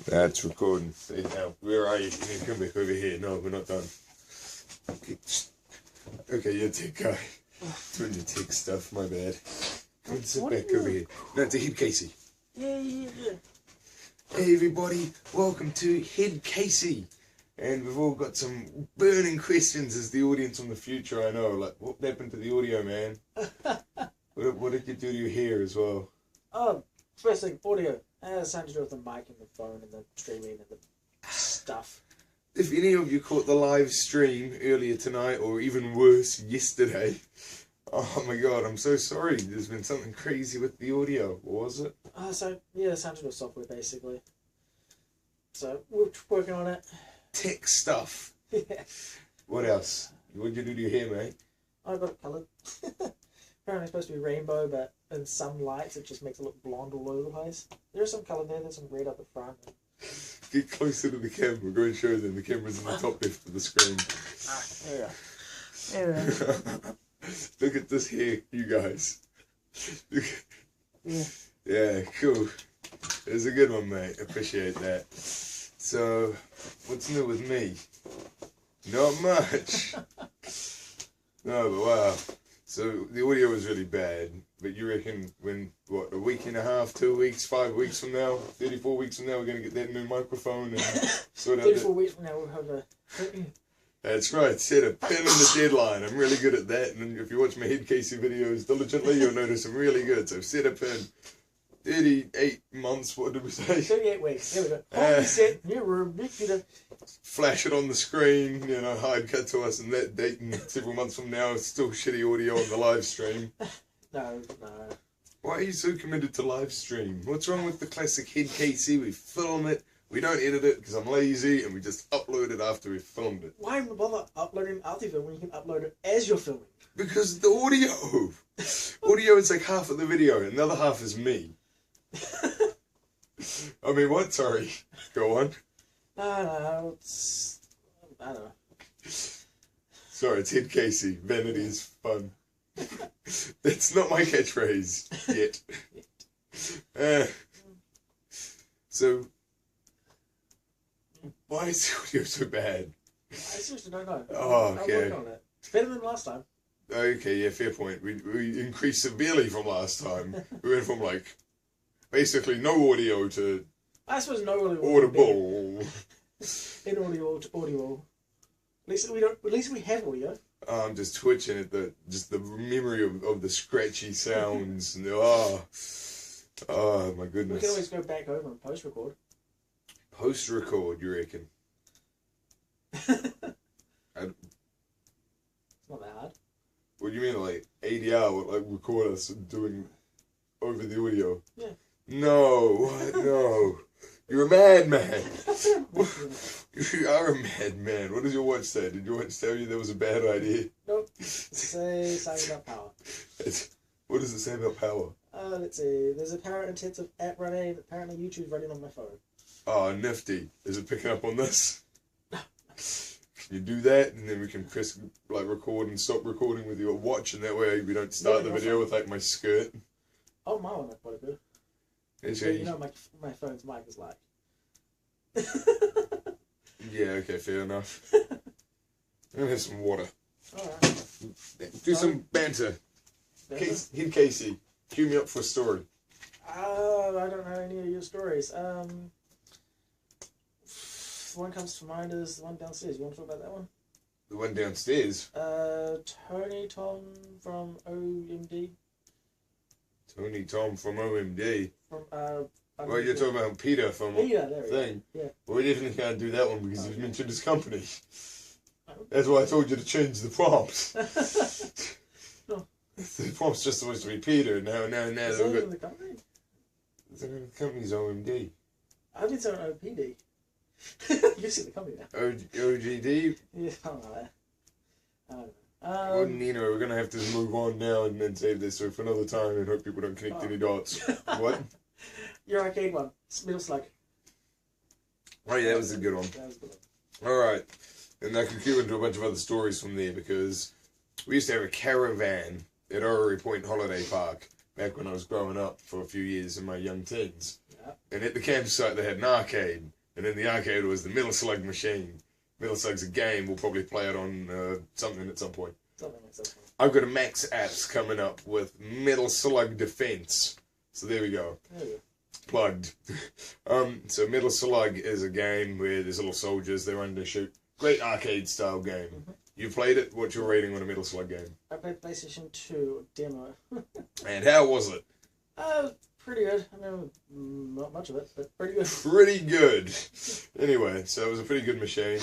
That's recording. See, now, where are you? You need to come back over here. No, we're not done. Okay, you're tech guy. Doing your tech stuff, my bad. Come and sit back over here. No, it's a HeadCasey. Yeah. Hey everybody, welcome to HeadCasey. And we've all got some burning questions as the audience on the future, I know. Like, what happened to the audio, man? What did you do to your hair as well? Oh, first thing, audio. It has something to do with the mic and the phone and the streaming and the stuff. If any of you caught the live stream earlier tonight, or even worse, yesterday, oh my god, I'm so sorry. There's been something crazy with the audio. What was it? Yeah, something to do with software, basically. So, we're working on it. Tech stuff. Yeah. What else? What did you do to your hair, mate? I got it coloured. Apparently it's supposed to be rainbow, but in some lights it just makes it look blonde all over the place. There's some colour there, there's some red up the front. Get closer to the camera. Go and show them. The camera's in the top left of the screen. There we go. Look at this hair, you guys. Yeah. Yeah, cool. It was a good one, mate. Appreciate that. So, what's new with me? Not much. No, but wow. So, the audio was really bad. But you reckon when, what, a week and a half, 2 weeks, 5 weeks from now, 34 weeks from now, we're going to get that new microphone and sort out 34 weeks from now we'll have a... That's right, set a pin in the deadline. I'm really good at that. And if you watch my HeadCasey videos diligently, you'll notice I'm really good. So, set a pin. 38 months, what did we say? 38 weeks, there we go. Hold set, new room, new computer. Flash it on the screen, you know, hard cut to us, and that date and several months from now, it's still shitty audio on the live stream. No. Why are you so committed to live stream? What's wrong with the classic HeadCasey? We film it, we don't edit it because I'm lazy, and we just upload it after we've filmed it. Why bother uploading after you film when you can upload it as you're filming? Because the audio! Audio is like half of the video, and the other half is me. I mean, what? Sorry. Go on. No, it's... I don't know. Sorry, it's HeadCasey. Vanity is fun. That's not my catchphrase yet. So, why is the audio so bad? I seriously don't know. Oh, okay. I'm working on it. It's better than last time. Okay, yeah, fair point. We increased severely from last time. We went from, like, basically no audio to I suppose no audio. audible. Inaudible to audible. At least we have audio. I'm just twitching at the memory of the scratchy sounds. And oh my goodness. We can always go back over and post record. Post record, you reckon? It's not that hard. What do you mean, like ADR, like record us doing over the audio? Yeah. No, what? No. You're a madman. You are a madman. What does your watch say? Did your watch tell you that was a bad idea? Nope. Say something about power. What does it say about power? Let's see. There's a power-intensive app running. Apparently YouTube's running on my phone. Oh, nifty. Is it picking up on this? Can you do that? And then we can press, like, record and stop recording with your watch, and that way we don't start the video with, like, my skirt. Oh, my one, quite good. Yeah, you know my phone's mic is like. Yeah, okay, fair enough. I'm gonna have some water. Alright. Do some banter. HeadCasey, cue me up for a story. I don't know any of your stories. The one comes to mind is the one downstairs. You want to talk about that one? The one downstairs? Tony Tom from OMD. Tony Tom from OMD. From, well, you're talking about Peter from Peter, thing. Yeah. Well, we definitely can't do that one because you've mentioned his company. That's why I told you to change the prompt. No. The prompt's just supposed to be Peter. Now. Is that even the company? The company's OMD. I've been saying OPD. You've seen the company now. OGD? Yeah, something like that. I don't know. Well, Nino, we're going to have to move on now and then save this for another time and hope people don't connect any dots. What? Your arcade one. Middle Slug. Oh, yeah, that was a good one. That was a good one. Alright. And I can cue into a bunch of other stories from there because we used to have a caravan at Orrery Point Holiday Park back when I was growing up for a few years in my young teens. Yeah. And at the campsite they had an arcade, and in the arcade was the Metal Slug machine. Metal Slug's a game. We'll probably play it on something at some point. I've got a Max Apps coming up with Metal Slug Defense. So there we go. Plugged. So Metal Slug is a game where there's little soldiers, they run to shoot. Great arcade style game. You've played it? What's your rating on a Metal Slug game? I played PlayStation 2 demo. And how was it? Pretty good. I mean, not much of it, but pretty good. Pretty good. Anyway, so it was a pretty good machine,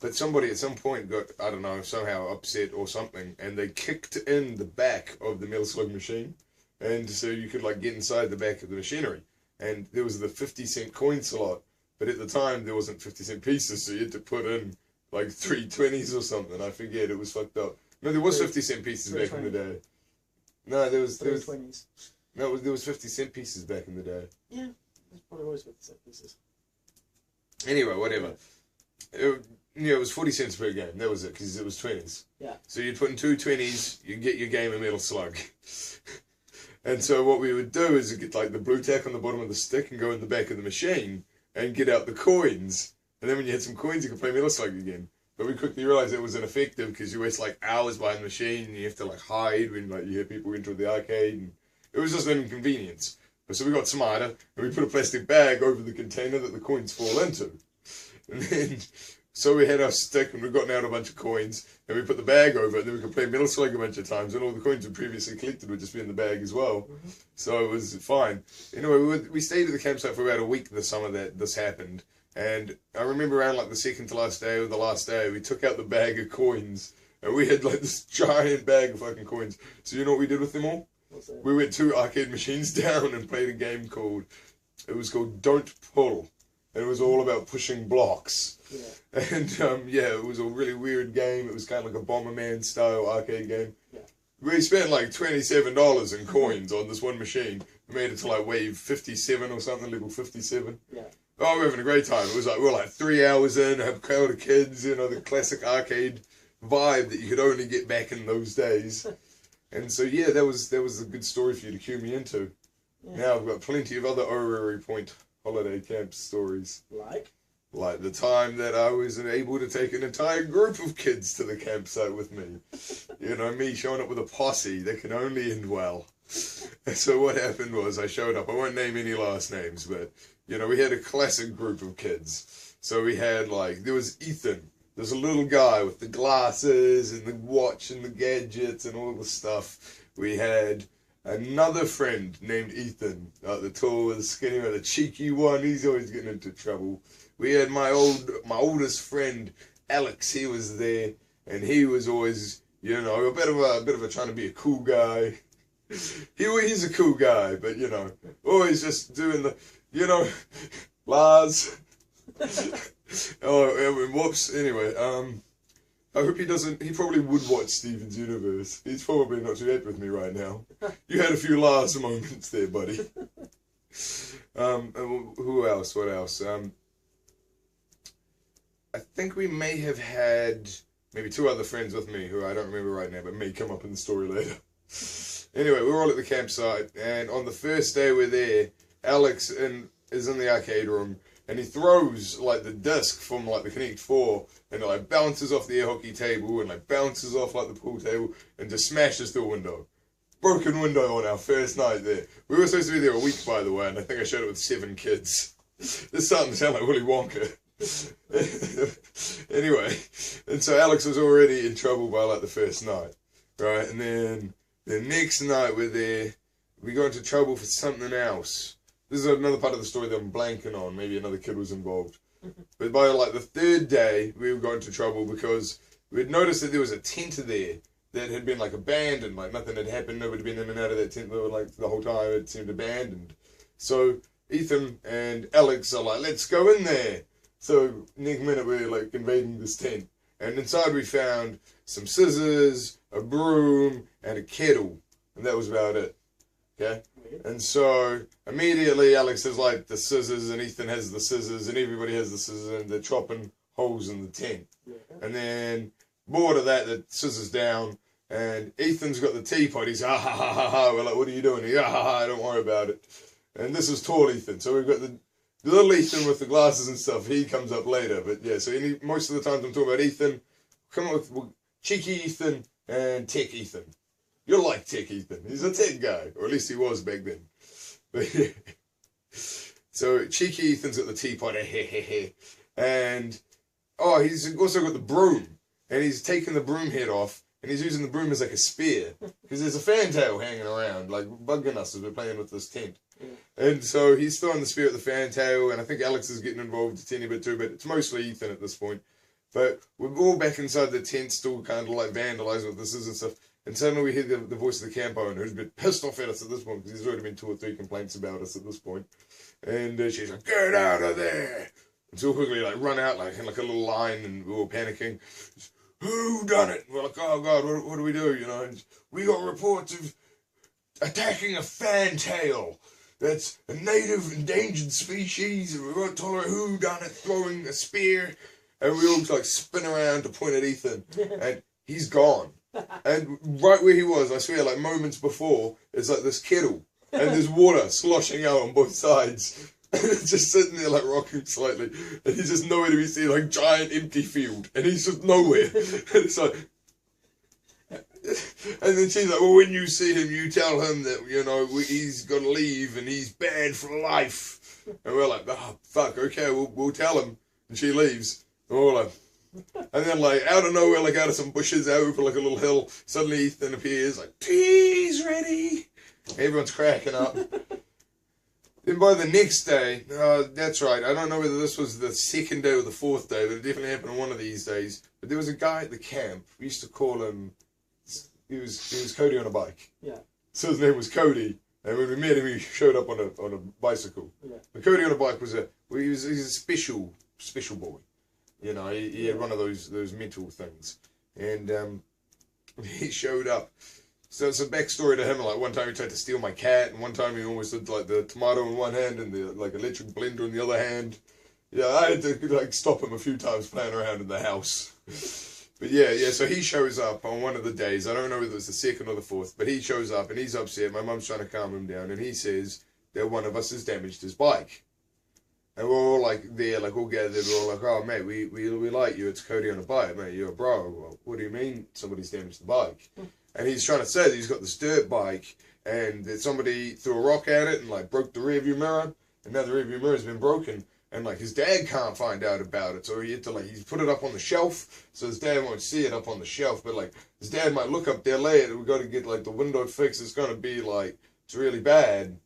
but somebody at some point got, I don't know, somehow upset or something, and they kicked in the back of the Metal Slug machine, and so you could like get inside the back of the machinery, and there was the 50-cent coin slot, but at the time there wasn't 50-cent pieces, so you had to put in like 3 20s or something. I forget, it was fucked up. No, there was 50-cent pieces back in the day. No, there was 20s. No, there was 50-cent pieces back in the day. Yeah, there's probably always 50-cent pieces. Anyway, whatever. It was 40 cents per game. That was it, because it was 20s. Yeah. So you'd put in 2 20s, you'd get your game of Metal Slug. And so what we would do is get like the blue tack on the bottom of the stick and go in the back of the machine and get out the coins. And then when you had some coins, you could play Metal Slug again. But we quickly realised it was ineffective because you waste like hours behind the machine and you have to like hide when like you hear people enter the arcade. And it was just an inconvenience. So we got smarter and we put a plastic bag over the container that the coins fall into. And then, so we had our stick and we'd gotten out a bunch of coins and we put the bag over it and then we could play Metal Slug a bunch of times and all the coins we previously collected would just be in the bag as well. So it was fine. Anyway, we stayed at the campsite for about a week the summer that this happened. And I remember around like the second to last day or the last day, we took out the bag of coins and we had like this giant bag of fucking coins. So you know what we did with them all? We went 2 arcade machines down and played a game called Don't Pull. And it was all about pushing blocks. Yeah. And it was a really weird game. It was kind of like a Bomberman style arcade game. Yeah. We spent like $27 in coins on this one machine. We made it to like wave 57 or something, level 57. Yeah. Oh, we were having a great time. It was like, we were like 3 hours in, have a crowd of kids, the classic arcade vibe that you could only get back in those days. And so, yeah, that was a good story for you to cue me into. Yeah. Now I've got plenty of other Orrery Point holiday camp stories. Like the time that I was able to take an entire group of kids to the campsite with me. Me showing up with a posse that can only end well. And so what happened was I showed up. I won't name any last names, but, we had a classic group of kids. So we had, there was Ethan. There's a little guy with the glasses and the watch and the gadgets and all the stuff. We had another friend named Ethan, the tall, the skinny one, the cheeky one. He's always getting into trouble. We had my oldest friend Alex. He was there, and he was always, a bit of a trying to be a cool guy. He's a cool guy, but always just doing the, Lars. Whoops. Anyway, I hope he doesn't. He probably would watch Steven's Universe. He's probably not too happy with me right now. You had a few Lars moments there, buddy. Who else? What else? I think we may have had maybe 2 other friends with me who I don't remember right now, but may come up in the story later. Anyway, we were all at the campsite, and on the first day we're there, Alex is in the arcade room. And he throws, the disc from, the Connect 4, and it, bounces off the air hockey table, and, bounces off, the pool table, and just smashes through a window. Broken window on our first night there. We were supposed to be there a week, by the way, and I think I showed it with 7 kids. This is starting to sound like Willy Wonka. Anyway, and so Alex was already in trouble by, the first night, right? And then the next night we're there, we got into trouble for something else. This is another part of the story that I'm blanking on. Maybe another kid was involved. But by, the 3rd day, we got into trouble because we'd noticed that there was a tent there that had been, abandoned. Nothing had happened. Nobody had been in and out of that tent, the whole time. It seemed abandoned. So Ethan and Alex are let's go in there. So next minute, we're, invading this tent. And inside we found some scissors, a broom, and a kettle. And that was about it. Okay? And so immediately Alex has the scissors and Ethan has the scissors and everybody has the scissors and they're chopping holes in the tent. Yeah. And then bored of that, the scissors down and Ethan's got the teapot. He's ha ha ha ha ha. We're like, what are you doing? He ha ha ha, don't worry about it. And this is tall Ethan. So we've got the little Ethan with the glasses and stuff. He comes up later. But yeah, so most of the times I'm talking about Ethan. Come up with cheeky Ethan and tech Ethan. You'll like tech Ethan. He's a tech guy. Or at least he was back then. But yeah. So cheeky Ethan's got the teapot. And oh, he's also got the broom. And he's taken the broom head off. And he's using the broom as like a spear. Because there's a fantail hanging around, like bugging us as we're playing with this tent. And so he's throwing the spear at the fantail, and I think Alex is getting involved a teeny bit too, but it's mostly Ethan at this point. But we're all back inside the tent, still kind of like vandalizing what this is and stuff. And suddenly we hear the voice of the camp owner, who's a bit pissed off at us at this point, because there's already been 2 or 3 complaints about us at this point. And she's like, "Get out of there!" And so we quickly like run out like in like a little line, and we're all panicking. Who done it? We're like, oh God, what do we do? You know, and we got reports of attacking a fantail. That's a native endangered species, and we won't tolerate who done it throwing a spear. And we all like spin around to point at Ethan, and he's gone. And right where he was, I swear, like moments before, it's like this kettle, and there's water sloshing out on both sides. And it's just sitting there like rocking slightly, and he's just nowhere to be seen, like giant empty field, and he's just nowhere. And it's like, and then she's like, well, when you see him, you tell him that, you know, he's got to leave and he's banned for life. And we're like, oh, fuck, okay, we'll tell him. And she leaves. And we're like, and then like out of nowhere, like out of some bushes, out over like a little hill, suddenly Ethan appears, like, tea's ready. Everyone's cracking up. Then by the next day, that's right, I don't know whether this was the 2nd day or the 4th day, but it definitely happened on one of these days. But there was a guy at the camp, we used to call him, he was Cody on a bike. Yeah. So his name was Cody, and when we met him, he showed up on a bicycle. Yeah. But Cody on a bike was he's a special boy. You know, he had one of those mental things, and he showed up. So it's a backstory to him. Like one time he tried to steal my cat, and one time he almost did like the tomato in one hand and the like electric blender in the other hand. Yeah, I had to like stop him a few times playing around in the house. But yeah. So he shows up on one of the days. I don't know whether it was the 2nd or the 4th, but he shows up and he's upset. My mum's trying to calm him down, and he says that one of us has damaged his bike. And we're all like there, like all gathered. We're all like, "Oh mate, we like you. It's Cody on a bike, mate. You're a bro." Well, what do you mean somebody's damaged the bike? And he's trying to say that he's got this dirt bike and that somebody threw a rock at it and like broke the rearview mirror, and now the rearview mirror's been broken, and like his dad can't find out about it, so he had to like he's put it up on the shelf so his dad won't see it up on the shelf, but like his dad might look up there later. We got to get like the window fixed. It's gonna be like it's really bad,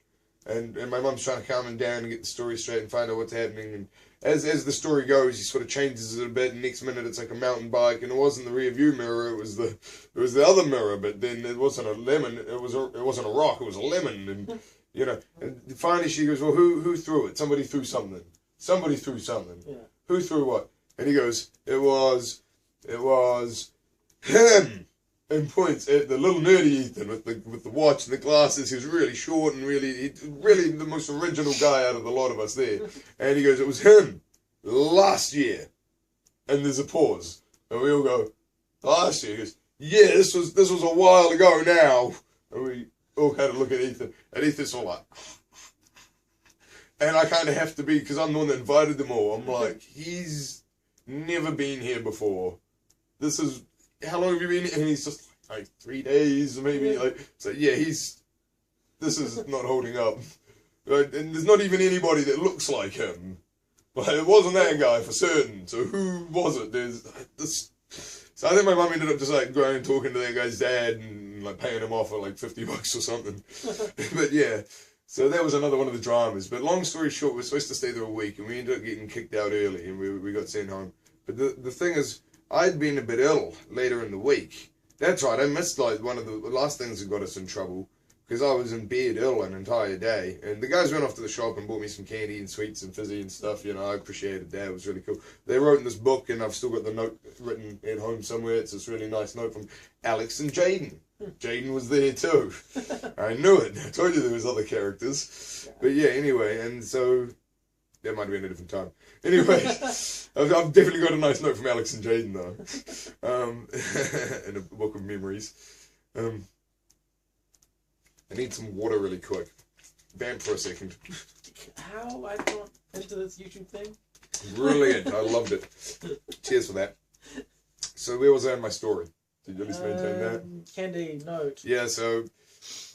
and my mum's trying to calm him down and get the story straight and find out what's happening. And as the story goes, he sort of changes it a bit, and next minute it's like a mountain bike, and it wasn't the rear view mirror, it was the other mirror, but then it wasn't a lemon, it wasn't a rock, it was a lemon, and you know, and finally she goes, well, who threw it? Somebody threw something. Yeah. Who threw what? And he goes, it was him, and points at the little nerdy Ethan with the watch and the glasses. He was really short and really the most original guy out of the lot of us there. And he goes, it was him last year. And there's a pause, and we all go, last year? He goes, yeah, this was a while ago now. And we all kind of look at Ethan, and Ethan's all like, and I kind of have to be, because I'm the one that invited them all. I'm like, he's never been here before. This is, how long have you been here? And he's just like 3 days, maybe. Yeah. Like, so yeah, this is not holding up. Like, and there's not even anybody that looks like him. Like, it wasn't that guy for certain. So who was it? There's this. So I think my mum ended up just like going and talking to that guy's dad and like paying him off for like $50 or something. But yeah, so that was another one of the dramas. But long story short, we're supposed to stay there a week, and we ended up getting kicked out early, and we got sent home. But the thing is, I'd been a bit ill later in the week. That's right, I missed like one of the last things that got us in trouble, because I was in bed ill an entire day. And the guys went off to the shop and bought me some candy and sweets and fizzy and stuff. You know, I appreciated that. It was really cool. They wrote in this book, and I've still got the note written at home somewhere. It's this really nice note from Alex and Jaden. Jaden was there too. I knew it. I told you there was other characters. But yeah, anyway, and so that might have been a different time. Anyway, I've definitely got a nice note from Alex and Jaden though, in a book of memories. I need some water really quick. vamp for a second. How I got into this YouTube thing? Brilliant. I loved it. Cheers for that. So where was I in my story? Did you at least maintain that? Candy note. Yeah, so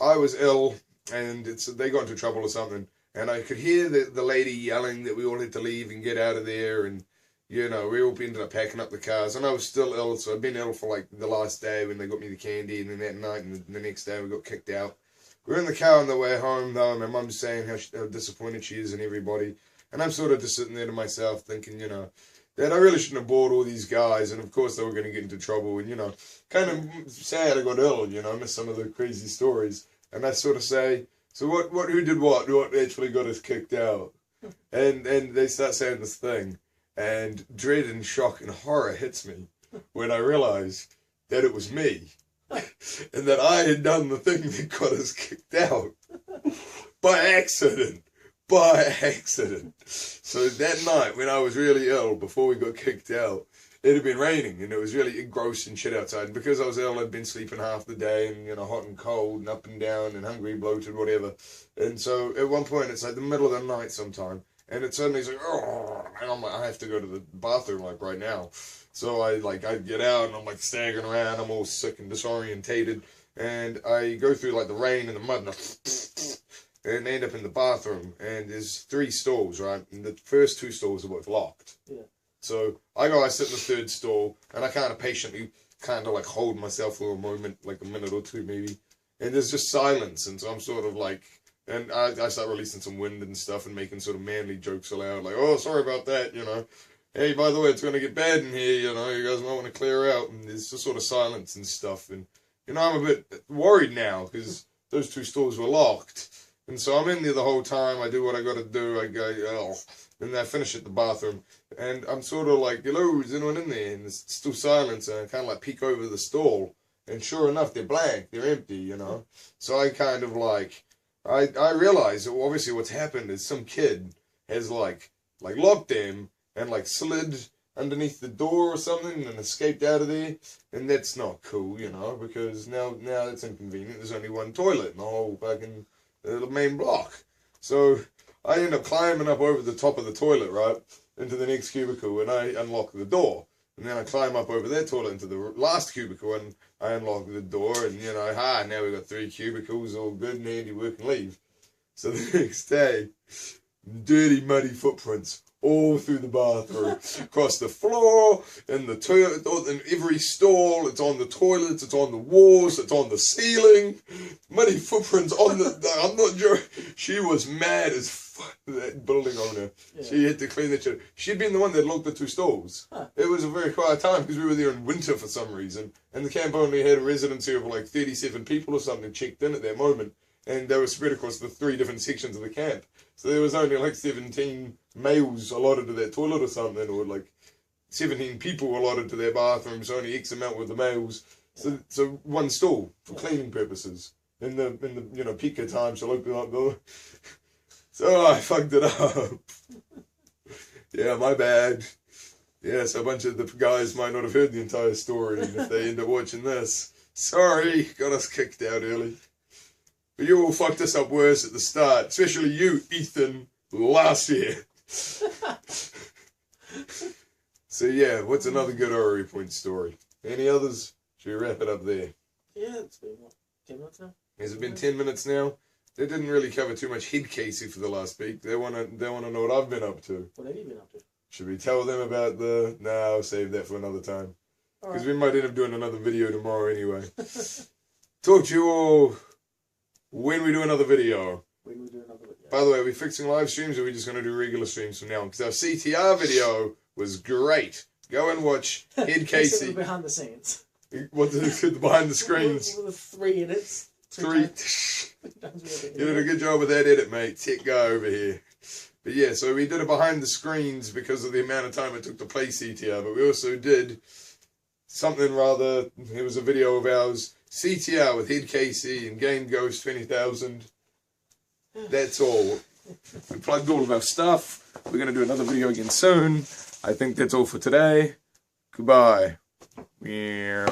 I was ill, and they got into trouble or something, and I could hear the lady yelling that we all had to leave and get out of there, and, you know, we all ended up packing up the cars, and I was still ill, so I'd been ill for, like, the last day when they got me the candy, and then that night, and the next day we got kicked out. We were in the car on the way home, though, and my mum's saying how disappointed she is in everybody, and I'm sort of just sitting there to myself thinking, you know, that I really shouldn't have bought all these guys, and of course they were going to get into trouble, and, you know, kind of sad I got ill, you know, I missed some of the crazy stories, and I sort of say, so who did what actually got us kicked out? And they start saying this thing, and dread and shock and horror hits me when I realise that it was me, and that I had done the thing that got us kicked out, by accident. By accident. So that night when I was really ill, before we got kicked out, it had been raining and it was really gross and shit outside. And because I was ill, I'd been sleeping half the day and, you know, hot and cold and up and down and hungry, bloated, whatever. And so at one point, it's like the middle of the night sometime, and it suddenly is like, oh, and I'm like, I have to go to the bathroom like right now. So I get out and I'm like staggering around, I'm all sick and disorientated, and I go through like the rain and the mud and I end up in the bathroom, and there's 3 stalls, right? And the first 2 stalls are both locked. Yeah. So I sit in the 3rd stall, and I kind of patiently kind of like hold myself for a moment, like a minute or 2 maybe. And there's just silence, and so I'm sort of like, and I start releasing some wind and stuff and making sort of manly jokes aloud, like, oh, sorry about that, you know. Hey, by the way, it's going to get bad in here, you know, you guys might want to clear out. And there's just sort of silence and stuff. And, you know, I'm a bit worried now, because those 2 stalls were locked. And so I'm in there the whole time, I do what I gotta do, I go, oh, and then I finish at the bathroom, and I'm sort of like, hello, is anyone in there? And there's still silence, and I kind of like peek over the stall, and sure enough, they're blank, they're empty, you know? So I kind of like, I realize that obviously what's happened is some kid has like locked them, and like slid underneath the door or something, and escaped out of there, and that's not cool, you know, because now it's inconvenient, there's only one toilet in the whole fucking the main block. So I end up climbing up over the top of the toilet, right, into the next cubicle, and I unlock the door. And then I climb up over that toilet into the last cubicle, and I unlock the door, and, you know, now we've got 3 cubicles, all good and handy, work and leave. So the next day, dirty, muddy footprints all through the bathroom, across the floor, in the toilet, in every stall, it's on the toilets, it's on the walls, it's on the ceiling, muddy footprints on the, I'm not sure, she was mad as fuck, that building owner. Yeah. She had to clean that shit. She'd been the one that locked the 2 stalls. Huh. It was a very quiet time, because we were there in winter for some reason, and the camp only had a residency of like 37 people or something checked in at that moment, and they were spread across the 3 different sections of the camp. So there was only like 17 males allotted to that toilet or something, or like 17 people allotted to their bathrooms, only X amount were the males. So 1 stall for cleaning purposes. In the you know, peak of time, so open up the. So I fucked it up. Yeah, my bad. Yeah, so a bunch of the guys might not have heard the entire story, and if they end up watching this, sorry, got us kicked out early. But you all fucked us up worse at the start, especially you, Ethan, last year. So yeah, what's another good Orrery Point story? Any others? Should we wrap it up there? Yeah, it's been, what, 10 minutes now? Has it been 10 minutes now? They didn't really cover too much HeadCasey for the last week. They wanna know what I've been up to. What have you been up to? Should we tell them about the... Nah, I'll save that for another time. Because we might end up doing another video tomorrow anyway. Talk to you all when we do another video. When we do another video. By the way, are we fixing live streams, or are we just going to do regular streams from now on? Because our CTR video was great. Go and watch HeadCasey. Behind the scenes. What the behind the screens? With 3 edits. 3. You did a good job with that edit, mate. Tech guy over here. But yeah, so we did it behind the screens because of the amount of time it took to play CTR. But we also did something rather... It was a video of ours. CTR with HeadCasey and Game Ghost 20,000. That's all. We plugged all of our stuff. We're going to do another video again soon. I think that's all for today. Goodbye. Meow.